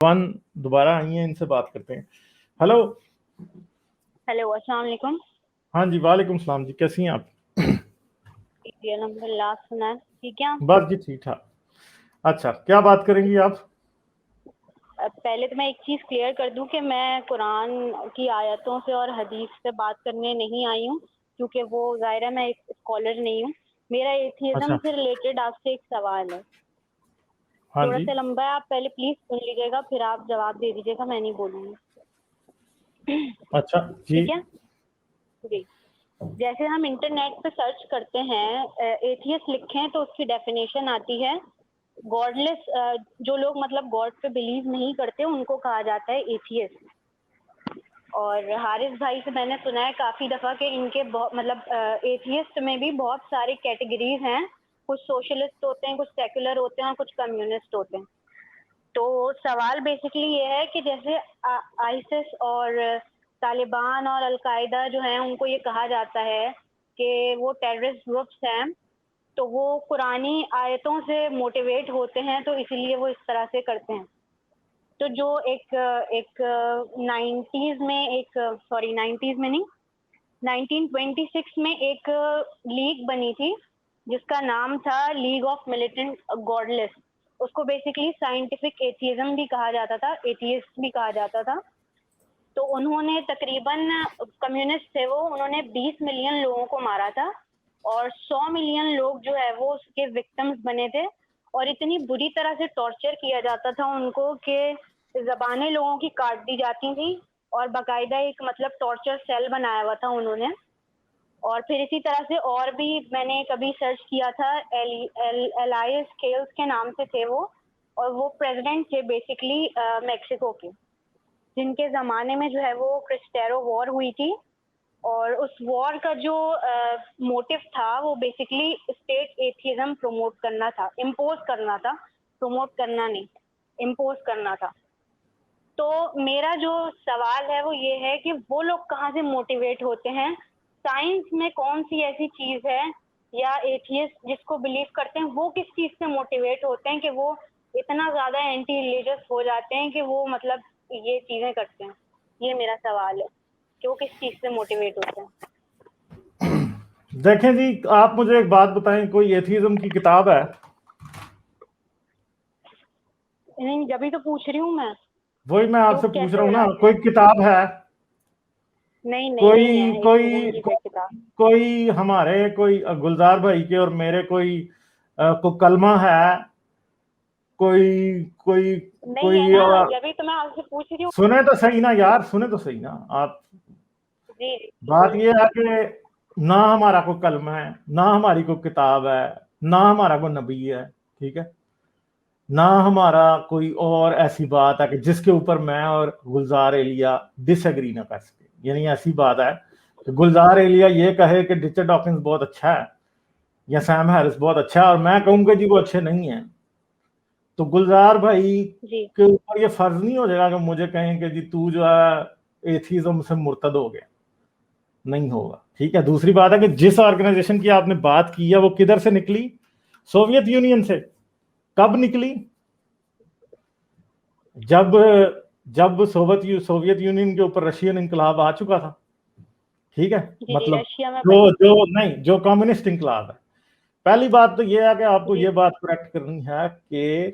One دوبارہ آئی ہیں، ان سے بات کرتے ہیں. ہلو. ہیلو، السلام علیکم. ہاں جی، وعلیکم السلام جی، کیسی ہیں آپ؟ جی الحمد للہ، آپ سنائیں ٹھیک ہے؟ بس جی ٹھیک ٹھاک. اچھا، کیا بات کریں گی آپ؟ پہلے تو میں ایک چیز کلیئر کر دوں کہ میں قرآن کی آیتوں سے اور حدیث سے بات کرنے نہیں آئی ہوں، کیونکہ وہ ظاہر ہے میں ایک اسکالر نہیں ہوں. میرا ایتھیزم اچھا. سے ریلیٹڈ آپ سے ایک سوال ہے، ہاں تھوڑا جی. سا لمبا ہے، آپ پہلے پلیز سن لیجیے گا، پھر آپ جواب دے دیجیے گا، میں نہیں بولوں گی. اچھا جی. ٹھیک ہے جی. جیسے ہم انٹرنیٹ پہ سرچ کرتے ہیں ایتھیسٹ لکھیں تو اس کی ڈیفینیشن آتی ہے گاڈ لیس. جو لوگ مطلب گاڈ پہ بلیو نہیں کرتے ان کو کہا جاتا ہے ایتھیسٹ. اور حارث بھائی سے میں نے سنا ہے کافی دفعہ کہ ان کے مطلب ایتھیسٹ میں بھی بہت ساری کیٹیگریز ہیں، کچھ سوشلسٹ ہوتے ہیں، کچھ سیکولر ہوتے ہیں اور کچھ کمیونسٹ ہوتے ہیں. تو سوال بیسکلی یہ ہے کہ جیسے آئیسس اور طالبان اور القاعدہ جو ہیں ان کو یہ کہا جاتا ہے کہ وہ ٹیررسٹ گروپس ہیں، تو وہ قرآنی آیتوں سے موٹیویٹ ہوتے ہیں، تو اسی لیے وہ اس طرح سے کرتے ہیں. تو جو ایک 90s میں نائنٹیز میں نہیں 1926 میں ایک لیگ بنی تھی جس کا نام تھا لیگ آف ملیٹنٹ گاڈلیس. اس کو بیسکلی سائنٹیفک ایتھیزم بھی کہا جاتا تھا، ایتھیسٹ بھی کہا جاتا تھا. تو انہوں نے تقریباً کمیونسٹ تھے وہ، انہوں نے 20 ملین لوگوں کو مارا تھا اور 100 ملین لوگ جو ہے وہ اس کے وکٹمز بنے تھے. اور اتنی بری طرح سے ٹارچر کیا جاتا تھا ان کو کہ زبانیں لوگوں کی کاٹ دی جاتی تھیں اور باقاعدہ ایک مطلب ٹارچر سیل بنایا ہوا تھا انہوں نے. اور پھر اسی طرح سے اور بھی میں نے کبھی سرچ کیا تھا، ایلائس کیلز کے نام سے تھے وہ، اور وہ پریزیڈنٹ تھے بیسکلی میکسیکو کے، جن کے زمانے میں جو ہے وہ کرسٹیرو وار ہوئی تھی. اور اس وار کا جو موٹیو تھا وہ بیسکلی اسٹیٹ ایتھیزم پروموٹ کرنا تھا، امپوز کرنا تھا، پروموٹ کرنا نہیں، امپوز کرنا تھا. تو میرا جو سوال ہے وہ یہ ہے کہ وہ لوگ کہاں سے موٹیویٹ ہوتے ہیں؟ سائنس میں کون سی ایسی چیز ہے یا ایتھیسٹ جس کو بلیو کرتے ہیں وہ کس چیز سے موٹیویٹ ہوتے ہیں کہ وہ اتنا زیادہ اینٹی ریلیجس ہو جاتے ہیں کہ وہ مطلب یہ چیزیں کرتے ہیں؟ یہ میرا سوال ہے کہ وہ کس چیز سے موٹیویٹ ہوتے ہیں. دیکھیں جی، آپ مجھے ایک بات بتائیں، کوئی ایتھیزم کی کتاب ہے؟ نہیں، جبھی تو پوچھ رہی ہوں میں. وہی میں آپ کہ سے وہ پوچھ کیسے رہا ہوں ہو نا، جاتے کوئی ہیں. کتاب ہے؟ نہیں کوئی ہے ایتھیزم کوئی کی کوئی کتاب. کوئی ہمارے کوئی گلزار بھائی کے اور میرے کوئی کلمہ ہے؟ کوئی کوئی نہیں ہے کوئی نا، جبھی تو میں آپ سے پوچھ رہی ہوں. سنیں تو صحیح نا یار، سنیں تو صحیح نا آپ. جی بات یہ ہے کہ نہ ہمارا کوئی کلمہ ہے، نہ ہماری کوئی کتاب ہے، نہ ہمارا کوئی نبی ہے، ٹھیک ہے، نہ ہمارا کوئی اور ایسی بات ہے کہ جس کے اوپر میں اور گلزار ایلیا ڈس ایگری نہ کر سکے. یعنی ایسی بات ہے کہ گلزار ایلیا یہ کہے کہ رچرڈ ڈاکنز بہت اچھا ہے یا سیم ہیرس بہت اچھا ہے اور میں کہوں کہ جی وہ اچھے نہیں ہیں، تو گلزار بھائی جی کے اوپر یہ فرض نہیں ہو جائے گا کہ مجھے کہیں کہ جی تو جو ہے ایتھیزم سے مرتد ہو گیا. نہیں ہوگا. ٹھیک ہے. دوسری بات ہے کہ جس آرگنائزیشن کی آپ نے بات کی ہے وہ کدھر سے نکلی؟ سوویت یونین سے. کب نکلی؟ جب سوویت یونین کے اوپر رشین انقلاب آ چکا تھا. ٹھیک ہے. جی مطلب رشیا میں جو کمیونسٹ انقلاب ہے. پہلی بات تو یہ ہے کہ آپ کو جی یہ بات کریکٹ کرنی ہے کہ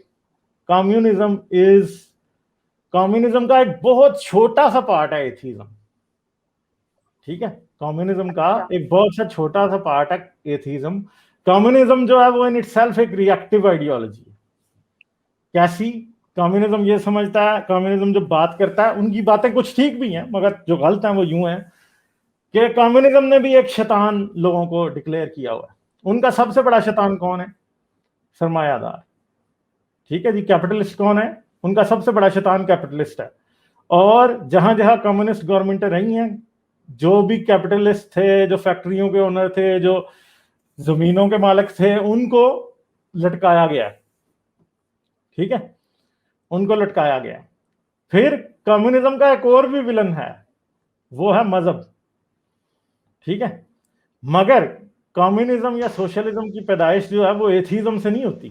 کمیونزم کا ایک بہت چھوٹا سا پارٹ ہے ایتھیزم. ٹھیک ہے. کمیونزم کا اچھا ایک بہت سا چھوٹا سا پارٹ ہے ایتھیزم. کمیونزم جو ہے وہ ان اٹ سیلف ایک ریئیکٹیو آئیڈیالوجی ہے. کیسی؟ کمیونزم یہ سمجھتا ہے، کمیونزم جو بات کرتا ہے ان کی باتیں کچھ ٹھیک بھی ہیں مگر جو غلط ہیں وہ یوں ہیں کہ کمیونزم نے بھی ایک شیطان لوگوں کو ڈکلیئر کیا ہوا ہے. ان کا سب سے بڑا شیطان کون ہے؟ سرمایہ دار. ٹھیک ہے جی. کیپٹلسٹ کون ہے؟ ان کا سب سے بڑا شیطان کیپٹلسٹ ہے. اور جہاں جہاں کمیونسٹ گورنمنٹیں رہی ہیں، جو بھی کیپٹلسٹ تھے، جو فیکٹریوں کے اونر تھے، جو زمینوں کے مالک تھے، ان کو لٹکایا گیا. ٹھیک ہے. ان کو لٹکایا گیا. پھر کمیونزم کا ایک اور بھی ولن ہے، وہ ہے مذہب. ٹھیک ہے. مگر کمیونزم یا سوشلزم کی پیدائش جو ہے وہ ایتھیزم سے نہیں ہوتی.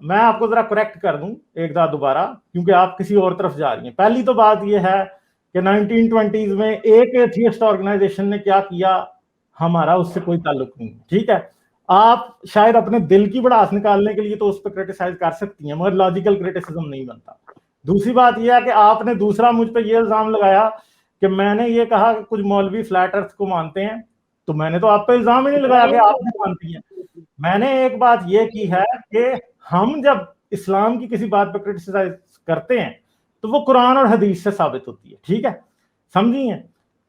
میں آپ کو ذرا کریکٹ کر دوں ایک دفعہ دوبارہ، کیونکہ آپ کسی اور طرف جا رہی ہیں. پہلی تو بات یہ ہے کہ 1920s میں ایک ایتھیسٹ آرگنائزیشن نے کیا کیا، ہمارا اس سے کوئی تعلق نہیں. ٹھیک ہے، آپ شاید اپنے دل کی بڑاس نکالنے کے لیے تو اس پہ کرٹیسائز کر سکتی ہیں، مگر لاجیکل کرٹیسزم نہیں بنتا. دوسری بات یہ ہے کہ آپ نے دوسرا مجھ پہ یہ الزام لگایا کہ میں نے یہ کہا کہ کچھ مولوی فلیٹ ارتھ کو مانتے ہیں، تو میں نے تو آپ پہ الزام ہی نہیں لگایا کہ آپ نہیں مانتی ہیں. میں نے ایک بات یہ کی ہے کہ ہم جب اسلام کی کسی بات پہ کرٹیسائز کرتے ہیں تو وہ قرآن اور حدیث سے ثابت ہوتی ہے. ٹھیک ہے، سمجھی ہیں؟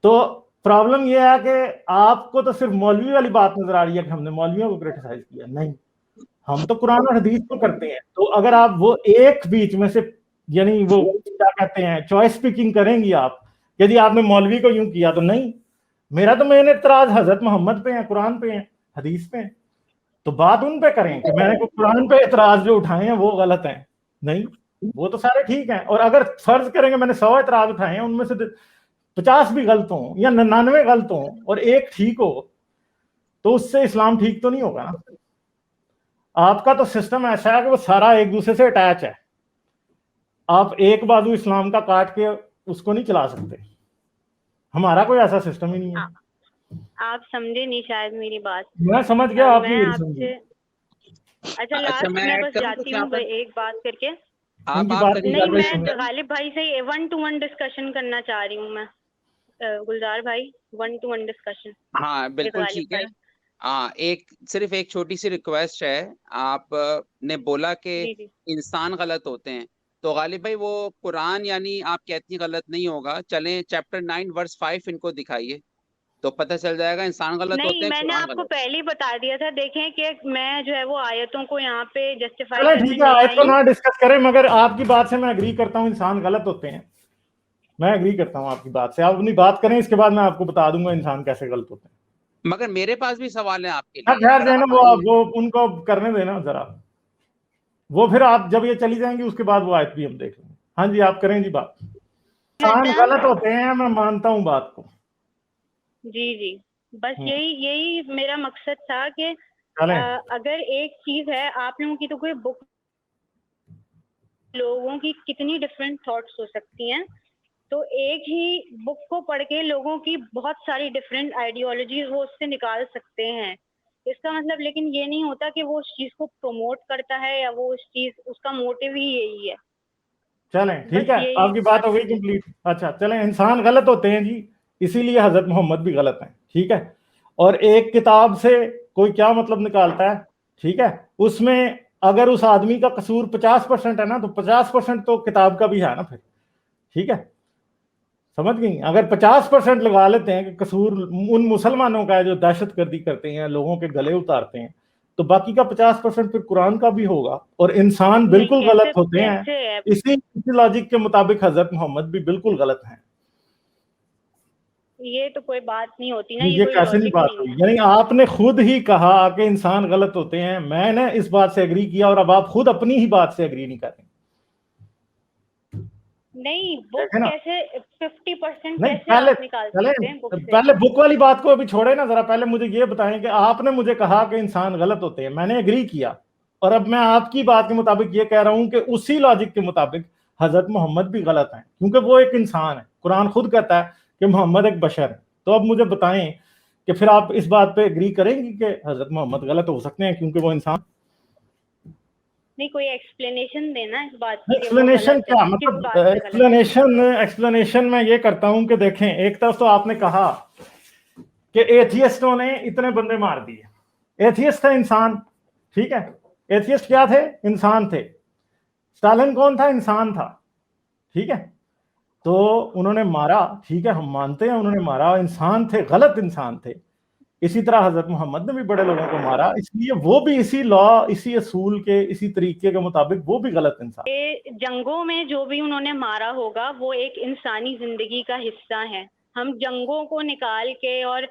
تو پرابلم یہ ہے کہ آپ کو تو صرف مولوی والی بات نظر آ رہی ہے کہ ہم نے مولویوں کو کرٹیسائز کیا. نہیں، ہم تو قرآن اور حدیث کو کرتے ہیں. تو اگر آپ وہ ایک بیچ میں سے، یعنی وہ کیا کہتے ہیں، چوائس پکنگ کریں گی آپ، یدی آپ نے مولوی کو یوں کیا تو نہیں. میرا تو مین اعتراض حضرت محمد پہ ہیں، قرآن پہ ہیں، حدیث پہ ہیں. تو بات ان پہ کریں کہ میں نے قرآن پہ اعتراض جو اٹھائے ہیں وہ غلط ہیں. نہیں، وہ تو سارے ٹھیک ہیں. اور اگر فرض کریں گے میں نے 100 اعتراض اٹھائے ہیں، ان میں سے 50 بھی غلط ہوں یا 99 غلط ہوں اور ایک ٹھیک ہو، تو اس سے اسلام ٹھیک تو نہیں ہوگا نا. آپ کا تو سسٹم ایسا ہے کہ وہ سارا ایک دوسرے سے اٹیچ ہے. آپ ایک بازو اسلام کا کاٹ کے اس کو نہیں چلا سکتے. ہمارا کوئی ایسا سسٹم ہی نہیں ہے. آپ سمجھے نہیں شاید میری بات. میں سمجھ گیا، آپ میں نہیں آپ سمجھی. سے اچھا لاسٹ میں بس جاتی ہوں ایک بات کر کے. ان کی بات نہیں، میں غالب بھائی سے 1-to-1 ڈسکشن کرنا چاہ رہی ہوں. میں گلزار بھائی 1-to-1 ڈسکشن. ہاں بالکل ٹھیک ہے. صرف ایک چھوٹی سی ریکویسٹ ہے. آپ نے بولا کہ جی انسان غلط ہوتے ہیں، تو غالب بھائی وہ قرآن یعنی آپ کہتی ہیں غلط نہیں ہوگا، چلیں چیپٹر 9 ورس 5 ان کو دکھائیے تو پتہ چل جائے گا انسان غلط ہوتے نہیں، ہیں، میں نے قرآن آپ کو غلط. پہلے ہی بتا دیا تھا. دیکھیں کہ میں جو ہے وہ آیتوں کو یہاں پہ جسٹیفائی چلیں کرنے ٹھیک ہے، نہیں آیت کو آئی ہوں. نہ ڈسکس کریں، مگر آپ کی بات سے میں اگری کرتا ہوں انسان غلط ہوتے ہیں. میں اگری کرتا ہوں آپ کی بات سے. آپ اپنی بات کریں، اس کے بعد میں آپ کو بتا دوں گا انسان کیسے غلط ہوتے ہیں. مگر میرے پاس بھی سوال ہے آپ کے لیے. خیر دینا، وہ ان کو کرنے دینا ذرا. وہ پھر آپ جب یہ چلی جائیں گی اس کے بعد وہ آیت بھی ہم دیکھ لیں گے. ہاں جی، آپ کریں جی بات. انسان غلط ہوتے ہیں، میں مانتا ہوں بات کو. جی بس یہی میرا مقصد تھا کہ اگر ایک چیز ہے، آپ لوگوں کی تو کوئی بک، لوگوں کی کتنی ڈفرینٹ تھاٹس ہو سکتی ہیں، تو ایک ہی بک کو پڑھ کے لوگوں کی بہت ساری ڈفرینٹ آئیڈیالوجیز وہ اس سے نکال سکتے ہیں. اس کا مطلب لیکن یہ نہیں ہوتا کہ وہ اس چیز کو پروموٹ کرتا ہے یا وہ اس کا موٹیو ہی یہی ہے. چلیں ٹھیک ہے، آپ کی بات ہو گئی کمپلیٹ. اچھا چلیں، انسان غلط ہوتے ہیں جی، اسی لیے حضرت محمد بھی غلط ہیں. ٹھیک ہے، اور ایک کتاب سے کوئی کیا مطلب نکالتا ہے. ٹھیک ہے، اس میں اگر اس آدمی کا قصور 50% ہے نا، تو 50% تو کتاب کا بھی ہے نا پھر. ٹھیک ہے، سمجھ گئی؟ اگر 50% لگا لیتے ہیں کہ قصور ان مسلمانوں کا ہے جو دہشت گردی کرتے ہیں، لوگوں کے گلے اتارتے ہیں، تو باقی کا 50% پھر قرآن کا بھی ہوگا. اور انسان بالکل غلط ہوتے ہیں. اسی لاجک کے مطابق حضرت محمد بھی بالکل غلط ہیں. یہ تو کوئی بات نہیں ہوتی نا، یہ کوئی کیسے نہیں لاجک بات ہوئی؟ یعنی آپ نے خود ہی کہا کہ انسان غلط ہوتے ہیں، میں نے اس بات سے اگری کیا، اور اب آپ خود اپنی ہی بات سے اگری نہیں کر رہے. نہیں، بک کیسے 50% نہیں، کیسے آپ نکال سکتے ہیں بک سے؟ پہلے بک والی بات کو ابھی چھوڑے نا ذرا. پہلے مجھے یہ بتائیں کہ آپ نے مجھے کہا کہ انسان غلط ہوتے ہیں، میں نے اگری کیا، اور اب میں آپ کی بات کے مطابق یہ کہہ رہا ہوں کہ اسی لاجک کے مطابق حضرت محمد بھی غلط ہیں، کیونکہ وہ ایک انسان ہے. قرآن خود کہتا ہے کہ محمد ایک بشر ہے. تو اب مجھے بتائیں کہ پھر آپ اس بات پہ اگری کریں گی کہ حضرت محمد غلط ہو سکتے ہیں کیونکہ وہ انسان؟ نہیں، کوئی ایکسپلینیشن دینا اس بات کی. ایکسپلینیشن کیا مطلب؟ ایکسپلینیشن میں یہ کرتا ہوں کہ دیکھیں، ایک طرف تو آپ نے کہا کہ ایتھیسٹوں نے اتنے بندے مار دیے. ایتھیسٹ تھے انسان. ٹھیک ہے، ایتھیسٹ کیا تھے؟ انسان تھے. اسٹالن کون تھا؟ انسان تھا. ٹھیک ہے، تو انہوں نے مارا. ٹھیک ہے، ہم مانتے ہیں انہوں نے مارا، انسان تھے، غلط انسان تھے. اسی طرح حضرت محمد نے بھی بڑے لوگوں کو مارا، اس لیے وہ بھی اسی لا، اسی اصول کے، اسی طریقے کے مطابق وہ بھی غلط انسان. جنگوں میں جو بھی انہوں نے مارا ہوگا وہ ایک انسانی زندگی کا حصہ ہے. ہم جنگوں کو نکال کے اور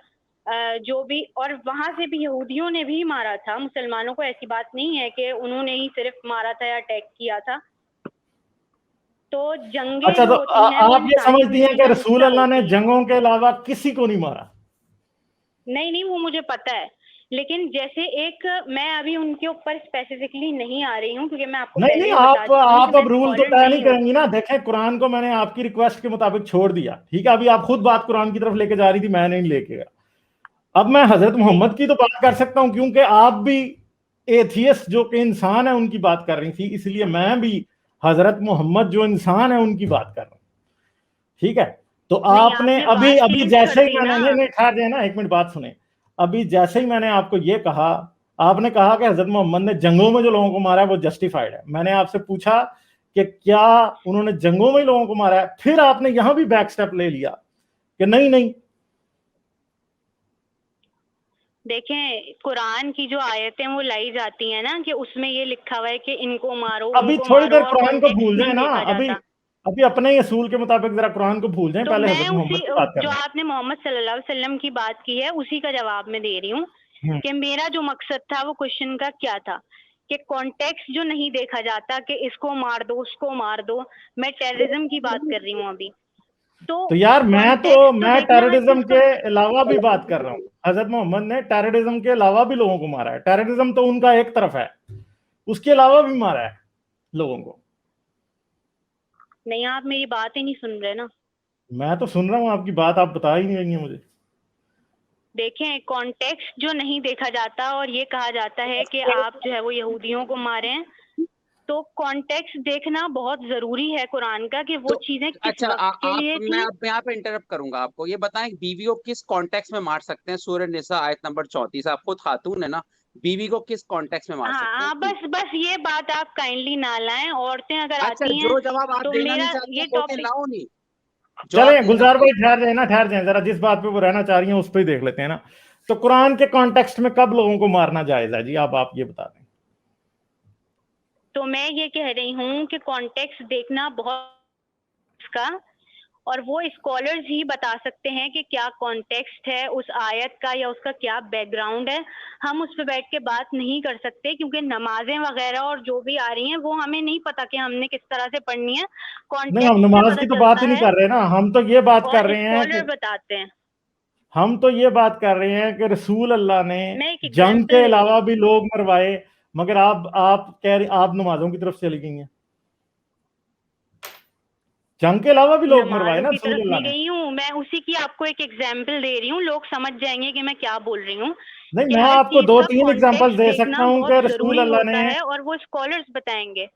جو بھی، اور وہاں سے بھی یہودیوں نے بھی مارا تھا مسلمانوں کو. ایسی بات نہیں ہے کہ انہوں نے ہی صرف مارا تھا یا اٹیک کیا تھا. تو جنگیں اچھا، جو تو ہوتی ہیں وہ آپ یہ انسانی سمجھتی ہیں زندگی کہ کا رسول حصہ اللہ نے ہوتی ہیں. جنگوں کے علاوہ کسی کو نہیں مارا؟ نہیں، وہ مجھے پتا ہے، لیکن جیسے ایک میں ابھی ان کے اوپر اسپیسیفکلی نہیں آ رہی ہوں کیونکہ میں آپ کو نہیں پہلے نہیں، ہی بتا چکی ہوں آپ کہ میں اب رول تو اسکالر طے نہیں نہیں ہوں. کریں گی نا. دیکھیں قرآن کو میں نے آپ کی ریکویسٹ کے مطابق چھوڑ دیا, ٹھیک ہے, ابھی آپ خود بات قرآن کی طرف لے کے جا رہی تھی, میں نہیں لے کے گیا. اب میں حضرت محمد کی تو بات کر سکتا ہوں کیونکہ آپ بھی ایتھیسٹ جو کہ انسان ہے ان کی بات کر رہی تھی, اس لیے میں بھی حضرت محمد جو انسان ہے ان کی بات کر رہا ہوں, ٹھیک ہے. تو نہیں، آپ نے ابھی بات ابھی چینج جیسے کر ہی دی میں نا. نے, نہیں ٹھہر جائے نا, ایک منٹ بات سنیں. ابھی جیسے ہی میں نے آپ کو یہ کہا, آپ نے کہا کہ حضرت محمد نے جنگوں میں جو لوگوں کو مارا ہے وہ جسٹیفائڈ ہے. میں نے آپ سے پوچھا کہ کیا انہوں نے جنگوں میں ہی لوگوں کو مارا ہے, پھر آپ نے یہاں بھی بیک سٹیپ لے لیا کہ نہیں نہیں. دیکھیں قرآن کی جو آیتیں وہ لائی جاتی ہیں نا کہ اس میں یہ لکھا ہوا ہے کہ ان کو مارو, ان ابھی کو تھوڑی مارو, دیر اور قرآن کو کانٹیکسٹ بھول جائیں نہیں نا, دیکھا ابھی جاتا. ابھی اپنے ہی اصول کے مطابق ذرا قرآن کو بھول جائیں, تو پہلے میں حضرت اسی محمد کی بات جو کریں. آپ نے محمد صلی اللہ علیہ وسلم کی بات کی ہے اسی کا جواب میں دے رہی ہوں کہ میرا جو مقصد تھا وہ کوشچن کا کیا تھا کہ کانٹیکسٹ جو نہیں دیکھا جاتا کہ اس کو مار دو, اس کو مار دو. میں ٹیررزم کی بات کر رہی ہوں ابھی. تو یار میں دیکھنا ہے کہ ٹیررزم اس کے کا علاوہ بھی بات کر رہا ہوں. حضرت محمد نے ٹیررزم کے علاوہ بھی لوگوں کو مارا ہے. ٹیررزم تو ان کا ایک طرف ہے, اس کے علاوہ بھی مارا ہے لوگوں کو. نہیں, آپ میری بات ہی نہیں سن رہے نا. میں تو سن رہا ہوں آپ کی بات, آپ بتا ہی نہیں رہی ہیں مجھے. دیکھیں کانٹیکسٹ جو نہیں دیکھا جاتا اور یہ کہا جاتا ہے کہ آپ جو ہے وہ یہودیوں کو ماریں, تو کانٹیکسٹ دیکھنا بہت ضروری ہے قرآن کا کہ وہ تو چیزیں کس اچھا وقت کے لیے میں تھی. آپ یہاں پہ انٹرپٹ کروں گا آپ کو. یہ بتائیں بیوی کو کس کانٹیکس میں مار سکتے ہیں؟ سورہ نساء آیت نمبر 34. آپ خود خاتون ہے نا, بیوی کو کس کانٹیکس میں مار سکتے ہیں؟ بس یہ بات آپ کائنڈلی نہ لائیں. عورتیں اگر اچھا, آتی ہیں جو جواب آپ تو دینا نہیں میرا چاہتے یہ ہوتے ٹاپک لاؤ نہیں. چلیں گلزار بھائی ٹھہر جائیں نا, ٹھہر جائیں ذرا, جس بات پہ وہ رہنا چاہ رہی ہیں اس پہ ہی دیکھ لیتے ہیں نا. تو قرآن کے کانٹیکسٹ میں کب لوگوں کو مارنا جائز ہے جی, آپ یہ بتا دیں. تو میں یہ کہہ رہی ہوں کہ کانٹیکسٹ دیکھنا بہت کا, اور وہ اسکالرز ہی بتا سکتے ہیں کہ کیا کانٹیکسٹ ہے اس آیت کا یا اس کا کیا بیک گراؤنڈ ہے. ہم اس پہ بیٹھ کے بات نہیں کر سکتے کیونکہ نمازیں وغیرہ اور جو بھی آ رہی ہیں وہ ہمیں نہیں پتا کہ ہم نے کس طرح سے پڑھنی ہے. نہیں, ہم کانٹیکسٹ سے نماز پتہ کی تو بات چلتا ہی نہیں ہے کر رہے نا, ہم تو یہ بات کر اور رہے ہیں کہ اسکالر بتاتے ہیں. ہم تو یہ بات کر رہے ہیں کہ رسول اللہ نے میں ایک جنگ ایگزامپل کے دے رہی علاوہ ہوں. بھی لوگ مروائے, مگر آپ کہہ رہے آپ نمازوں کی طرف چلی گئی ہیں. جنگ کے علاوہ بھی لوگ مروائے نمازوں نا کی رسول طرف اللہ نہیں نے. گئی ہوں میں, اسی کی آپ کو ایک ایگزامپل دے رہی ہوں, لوگ سمجھ جائیں گے کہ میں کیا بول رہی ہوں. نہیں, کہ میں ہر آپ کو چیز دو کا تین ایگزامپل کانٹیکسٹ دے دیکھنا سکتا ہوں کہ بہت رسول ضروری اللہ نے. ہوتا ہے اور وہ اسکالرز بتائیں گے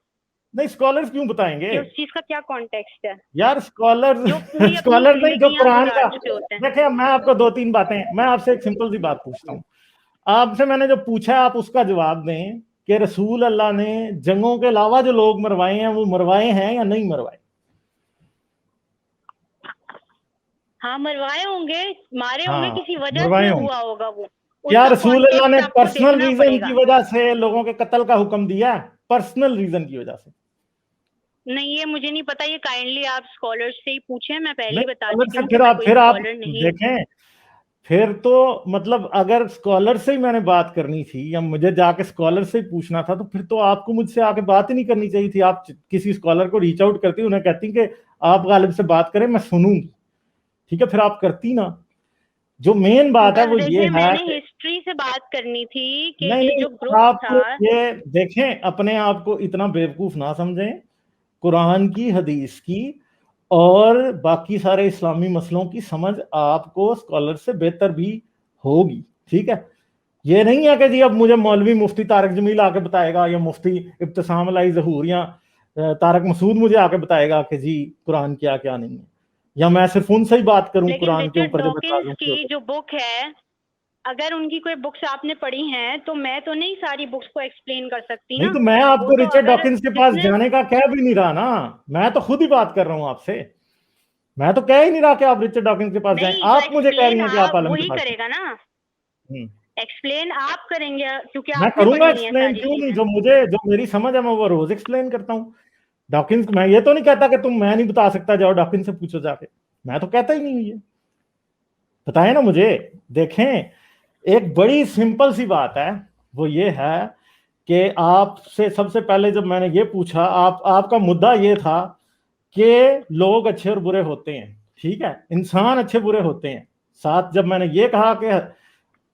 نہیں, اسکالرز کیوں بتائیں گے کہ اس چیز کا کیا کانٹیکسٹ ہے, یار, اسکالرز جو پوری اپنی اسکالر نہیں جو زندگیاں قرآن گزار کا. چکے ہوتے ہیں. دیکھیں میں آپ کو دو تین باتیں, میں آپ سے ایک سمپل سی بات پوچھتا ہوں. آپ سے میں نے جو پوچھا آپ اس کا جواب دیں کہ رسول اللہ نے جنگوں کے علاوہ جو لوگ مروائے ہیں وہ مروائے ہیں یا نہیں مروائے. ہاں مروائے ہوں گے, مارے ہوں گے, ہاں کسی وجہ مروائے سے ہوں ہوا گے. ہوگا, وہ اس کیا کا رسول اللہ نے کانٹیکسٹ آپ کو پرسنل دیکھنا ریزن پڑے گا. کی وجہ سے لوگوں کے قتل کا حکم دیا ہے؟ پرسنل ریزن کی وجہ سے نہیں, یہ مجھے نہیں پتا, یہ کائنڈلی آپ اسکالر سے ہی پوچھیں. میں پہلے نہیں. ہی بتا اسکالر چکی سے ہوں کہ میں کوئی پھر آپ اسکالر نہیں ہوں. دیکھیں, پھر تو مطلب اگر اسکالر سے ہی میں نے بات کرنی تھی یا مجھے جا کے اسکالر سے ہی پوچھنا تھا تو پھر تو آپ کو مجھ سے آ کے بات ہی نہیں کرنی چاہیے تھی. آپ کسی اسکالر کو ریچ آؤٹ کرتی, انہیں کہتی کہ آپ غالب سے بات کریں, میں سنوں گی, ٹھیک ہے, پھر آپ کرتی نا. جو مین بات ہے بس وہ دیکھیں, یہ میں ہے نے کہ ہسٹری سے بات کرنی تھی کہ نہیں یہ نہیں, جو گروپ آپ تھا. یہ دیکھیں, اپنے آپ کو اتنا بیوقوف نہ سمجھیں. قرآن کی, حدیث کی اور باقی سارے اسلامی مسئلوں کی سمجھ آپ کو اسکالر سے بہتر بھی ہوگی, ٹھیک ہے. یہ نہیں ہے کہ جی اب مجھے مولوی مفتی طارق جمیل آ کے بتائے گا یا مفتی ابتسام علائی ظہور یا طارق مسعود مجھے آ کے بتائے گا کہ جی قرآن کیا کیا نہیں ہے, یا میں صرف ان سے ہی بات کروں لیکن قرآن کے رچرڈ اوپر جب ڈاکنز اعتراضوں کی کی ہوتے. جو بک ہے, اگر ان کی کوئی بکس آپ نے پڑھی ہیں تو میں تو نہیں ساری بکس کو ایکسپلین کر سکتی نہیں نا. تو میں آپ وہ کو تو رچرڈ اگر ڈاکنز کے جس پاس نے جانے کا کہہ بھی نہیں رہا نا, میں تو خود ہی بات کر رہا ہوں آپ سے. میں تو کہہ ہی نہیں رہا کہ آپ رچرڈ ڈاکنز کے پاس جائیں, نہیں, تو آپ مجھے کہہ رہی ایکسپلین ہیں کہ آپ آپ عالم کے وہی پاس کرے گا نا, جائیں. ایکسپلین آپ کریں گے کیونکہ میں آپ نے کروں گا پڑھی ہوئی ہیں ایکسپلین, ساری کیوں نہیں, چیزیں. جو میری سمجھ ہے میں وہ روز ایکسپلین کرتا ہوں. ڈاکنز میں یہ تو نہیں کہتا کہ میں نہیں بتا سکتا, جاؤ ڈاکنز سے پوچھو جا کے, میں تو کہتا ہی نہیں یہ, بتائیں نا مجھے. دیکھیں, ایک بڑی سمپل سی بات ہے, وہ یہ ہے کہ آپ سے سب سے پہلے جب میں نے یہ پوچھا, آپ کا مدعا یہ تھا کہ لوگ اچھے اور برے ہوتے ہیں, ٹھیک ہے, انسان اچھے برے ہوتے ہیں. ساتھ جب میں نے یہ کہا کہ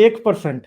1%